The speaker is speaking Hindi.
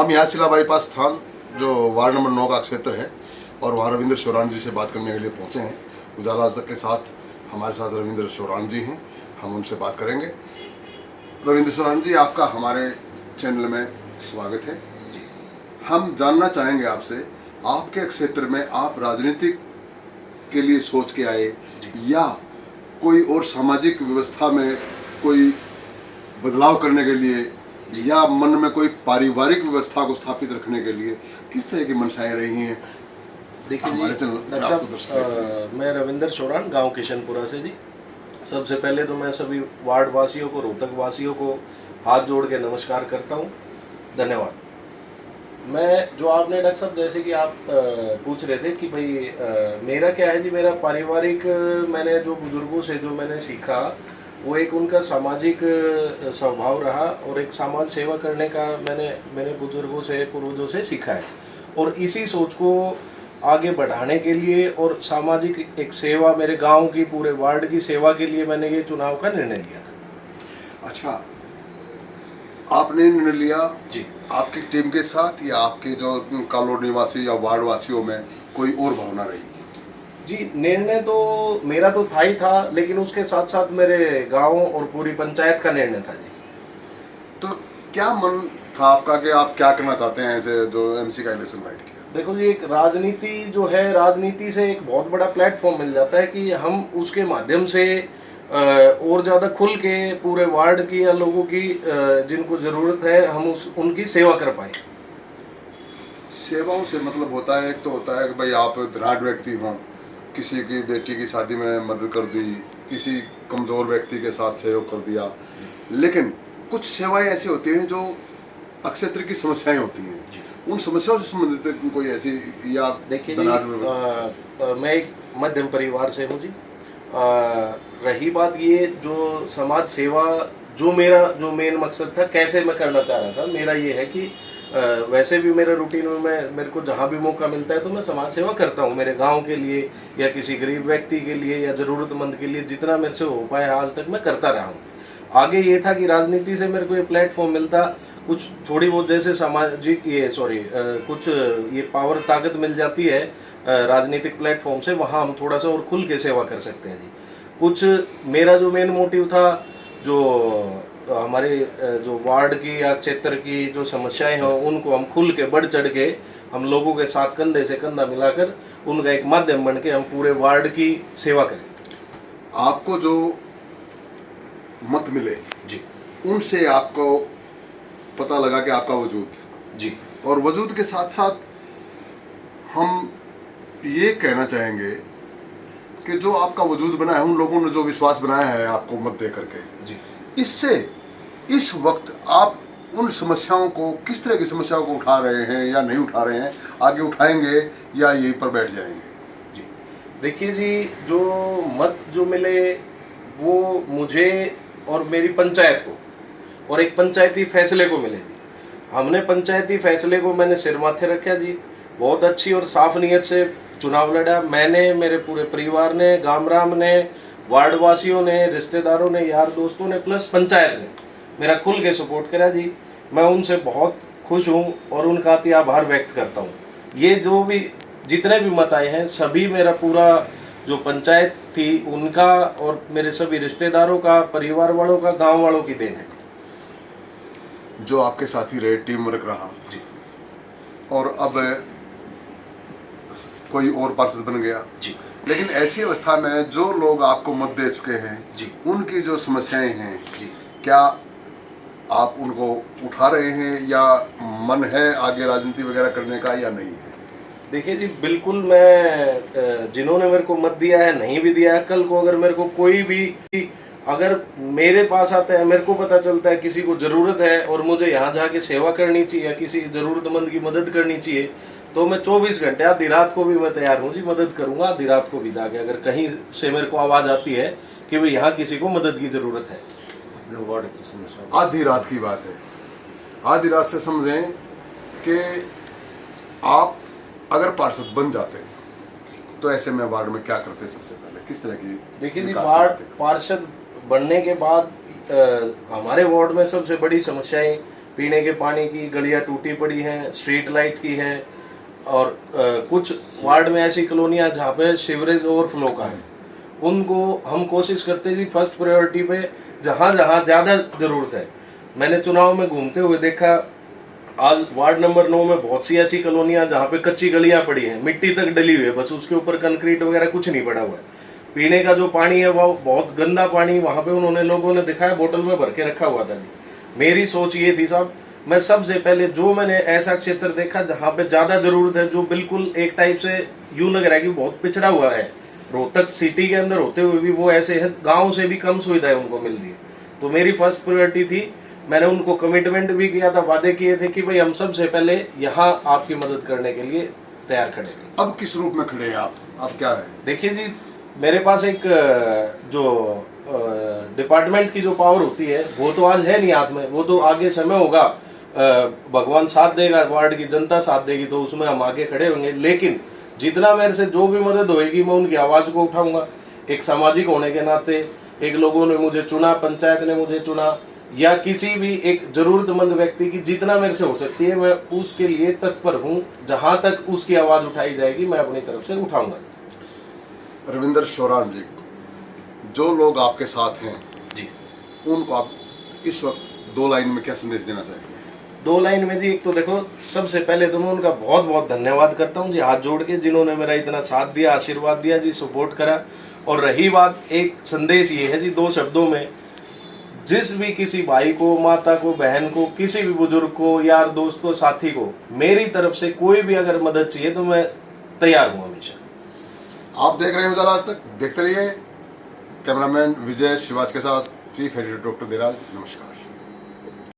हम यहाँ सिला बाईपास स्थान जो वार्ड नंबर 9 का क्षेत्र है और वहाँ रविंद्र शोरान जी से बात करने के लिए पहुँचे हैं। उजाला अजक के साथ हमारे साथ रविंद्र शोरान जी हैं, हम उनसे बात करेंगे। रविंद्र शोरान जी, आपका हमारे चैनल में स्वागत है। हम जानना चाहेंगे आपसे, आपके क्षेत्र में आप राजनीतिक के लिए सोच के आए या कोई और सामाजिक व्यवस्था में कोई बदलाव करने के लिए या मन में कोई पारिवारिक व्यवस्था को स्थापित रखने के लिए किस तरह की मंशाएं रही हैं? देखिए जी, मैं रविंद्र शोरान, गांव किशनपुरा से जी। सबसे पहले तो मैं सभी वार्ड वासियों को, रोहतक वासियों को हाथ जोड़ के नमस्कार करता हूं। धन्यवाद। मैं जो आपने डॉक्टर साहब, जैसे कि आप पूछ रहे थे कि भाई मेरा क्या है जी, मेरा पारिवारिक, मैंने जो बुजुर्गों से जो मैंने सीखा वो एक उनका सामाजिक स्वभाव रहा और एक समाज सेवा करने का मैंने मेरे बुजुर्गों से, पूर्वजों से सीखा है। और इसी सोच को आगे बढ़ाने के लिए और सामाजिक एक सेवा, मेरे गांव की, पूरे वार्ड की सेवा के लिए मैंने ये चुनाव का निर्णय लिया था। अच्छा, आपने निर्णय लिया जी। आपकी टीम के साथ या आपके जो कॉलोनी निवासी या वार्ड वासियों में कोई और भावना रही? जी, निर्णय तो मेरा तो था ही था, लेकिन उसके साथ साथ मेरे गांव और पूरी पंचायत का निर्णय था जी। तो क्या मन था आपका कि आप क्या करना चाहते हैं ऐसे जो एमसी का इलेक्शन फाइट किया? देखो जी, एक राजनीति जो है, राजनीति से एक बहुत बड़ा प्लेटफॉर्म मिल जाता है कि हम उसके माध्यम से और ज़्यादा खुल के पूरे वार्ड की या लोगों की जिनको ज़रूरत है, हम उनकी सेवा कर पाएँ। सेवाओं से मतलब होता है, एक तो होता है कि भाई आप धनाढ़ व्यक्ति हों, किसी की बेटी की शादी में मदद कर दी, किसी कमज़ोर व्यक्ति के साथ सहयोग कर दिया, लेकिन कुछ सेवाएं ऐसी होती हैं जो क्षेत्र की समस्याएं होती हैं, उन समस्याओं से संबंधित कोई ऐसी या? देखिए जी, मैं एक मध्यम परिवार से हूँ जी। रही बात ये जो समाज सेवा, जो मेरा जो मेन मकसद था, कैसे मैं करना चाह रहा था, मेरा ये है कि वैसे भी मेरे रूटीन में मेरे को जहाँ भी मौका मिलता है तो मैं समाज सेवा करता हूँ, मेरे गांव के लिए या किसी गरीब व्यक्ति के लिए या ज़रूरतमंद के लिए, जितना मेरे से हो पाए आज तक मैं करता रहा हूँ। आगे ये था कि राजनीति से मेरे को ये प्लेटफॉर्म मिलता, कुछ थोड़ी बहुत जैसे सामाजिक कुछ ये पावर, ताकत मिल जाती है राजनीतिक प्लेटफॉर्म से, वहाँ हम थोड़ा सा और खुल के सेवा कर सकते हैं जी। कुछ मेरा जो मेन मोटिव था, जो हमारे जो वार्ड की या क्षेत्र की जो समस्याएं हैं उनको हम खुल के, बढ़ चढ़ के, हम लोगों के साथ कंधे से कंधा मिलाकर उनका एक माध्यम बन के हम पूरे वार्ड की सेवा करें। आपको जो मत मिले जी, उनसे आपको पता लगा कि आपका वजूद जी, और वजूद के साथ साथ हम ये कहना चाहेंगे कि जो आपका वजूद बना है, उन लोगों ने जो विश्वास बनाया है आपको मत दे करके जी, इससे इस वक्त आप उन समस्याओं को, किस तरह की समस्याओं को उठा रहे हैं या नहीं उठा रहे हैं, आगे उठाएंगे या यहीं पर बैठ जाएंगे? जी। देखिए जी, जो मत जो मिले वो मुझे और मेरी पंचायत को और एक पंचायती फैसले को मिले जी। हमने पंचायती फैसले को मैंने सिर माथे रखा जी, बहुत अच्छी और साफ नीयत से चुनाव लड़ा। मैंने, मेरे पूरे परिवार ने, गामराम ने, वार्ड वासियों ने, रिश्तेदारों ने, यार दोस्तों ने, प्लस पंचायत ने मेरा खुल के सपोर्ट करा जी। मैं उनसे बहुत खुश हूँ और उनका अति आभार व्यक्त करता हूँ। ये जो भी जितने भी मत आए हैं, सभी मेरा पूरा जो पंचायत थी उनका और मेरे सभी रिश्तेदारों का, परिवार वालों का, गांव वालों की देन है। जो आपके साथी रहे, टीम वर्क रहा जी, और अब कोई और पार्षद बन गया जी, लेकिन ऐसी अवस्था में जो लोग आपको मत दे चुके हैं जी, उनकी जो समस्याएं हैं, जी, क्या आप उनको उठा रहे हैं या मन है आगे राजनीति वगैरह करने का या नहीं है? देखिए जी, बिल्कुल। मैं जिन्होंने मेरे को मत दिया है, नहीं भी दिया है, कल को अगर मेरे को कोई भी अगर मेरे पास आता है, मेरे को पता चलता है किसी को ज़रूरत है और मुझे यहाँ जाके सेवा करनी चाहिए या किसी ज़रूरतमंद की मदद करनी चाहिए, तो मैं 24 घंटे, आधी रात को भी मैं तैयार हूँ जी, मदद करूँगा। आधी रात को भी जाके अगर कहीं से मेरे को आवाज़ आती है कि भाई यहाँ किसी को मदद की ज़रूरत है, अपने वार्ड की समस्या। आधी रात की बात है, आधी रात से समझें कि आप अगर पार्षद बन जाते तो ऐसे में वार्ड में क्या करते सबसे पहले, किस तरह की? देखिए जी, वार्ड पार्षद बनने के बाद हमारे वार्ड में सबसे बड़ी समस्याएं पीने के पानी की गलियां टूटी पड़ी हैं, स्ट्रीट लाइट की है, और कुछ वार्ड में ऐसी कॉलोनियां जहाँ पे सीवरेज ओवरफ्लो का है, उनको हम कोशिश करते हैं कि फर्स्ट प्रायोरिटी पे जहाँ जहाँ ज़्यादा ज़रूरत है। मैंने चुनाव में घूमते हुए देखा, आज वार्ड नंबर 9 में बहुत सी ऐसी कॉलोनियां जहाँ पे कच्ची गलियां पड़ी हैं, मिट्टी तक डली हुई है, बस उसके ऊपर कंक्रीट वगैरह कुछ नहीं पड़ा हुआ है। पीने का जो पानी है वो बहुत गंदा पानी वहाँ पे उन्होंने लोगों ने दिखाया बोतल में भर के रखा हुआ था। मेरी सोच ये थी साहब, मैं सबसे पहले जो मैंने ऐसा क्षेत्र देखा जहाँ पे ज़्यादा ज़रूरत है, जो बिल्कुल एक टाइप से यूँ लग रहा है कि बहुत पिछड़ा हुआ है, रोहतक सिटी के अंदर होते हुए भी वो ऐसे है, गाँव से भी कम सुविधाएं उनको मिल रही है। तो मेरी फर्स्ट प्रायोरिटी थी, मैंने उनको कमिटमेंट भी किया था, वादे किए थे कि भाई हम सबसे पहले यहाँ आपकी मदद करने के लिए तैयार खड़े हैं। अब किस रूप में खड़े हैं आप? अब क्या है? देखिए जी, मेरे पास एक जो डिपार्टमेंट की जो पावर होती है वो तो आज है नहीं हाथ में, वो तो आगे समय होगा, भगवान साथ देगा, वार्ड की जनता साथ देगी, तो उसमें हम आगे खड़े होंगे। लेकिन जितना मेरे से जो भी मदद होएगी मैं उनकी आवाज़ को उठाऊंगा। एक सामाजिक होने के नाते, एक लोगों ने मुझे चुना, पंचायत ने मुझे चुना, या किसी भी एक जरूरतमंद व्यक्ति की जितना मेरे से हो सकती है मैं उसके लिए तत्पर हूँ। जहाँ तक उसकी आवाज़ उठाई जाएगी मैं अपनी तरफ से उठाऊंगा। रविंद्र शोरान जी, जो लोग आपके साथ हैं जी, उनको आप इस वक्त 2 लाइन में क्या संदेश देना चाहेंगे? 2 लाइन में जी, एक तो देखो, सबसे पहले तो मैं उनका बहुत बहुत धन्यवाद करता हूँ जी, हाथ जोड़ के, जिन्होंने मेरा इतना साथ दिया, आशीर्वाद दिया जी, सपोर्ट करा। और रही बात, एक संदेश ये है जी 2 शब्दों में, जिस भी किसी भाई को, माता को, बहन को, किसी भी बुजुर्ग को, यार दोस्त को, साथी को मेरी तरफ से कोई भी अगर मदद चाहिए तो मैं तैयार हूँ हमेशा। आप देख रहे हैं उजाला आज तक, देखते रहिए। कैमरामैन विजय शिवाज के साथ चीफ एडिटर डॉक्टर देराज, नमस्कार।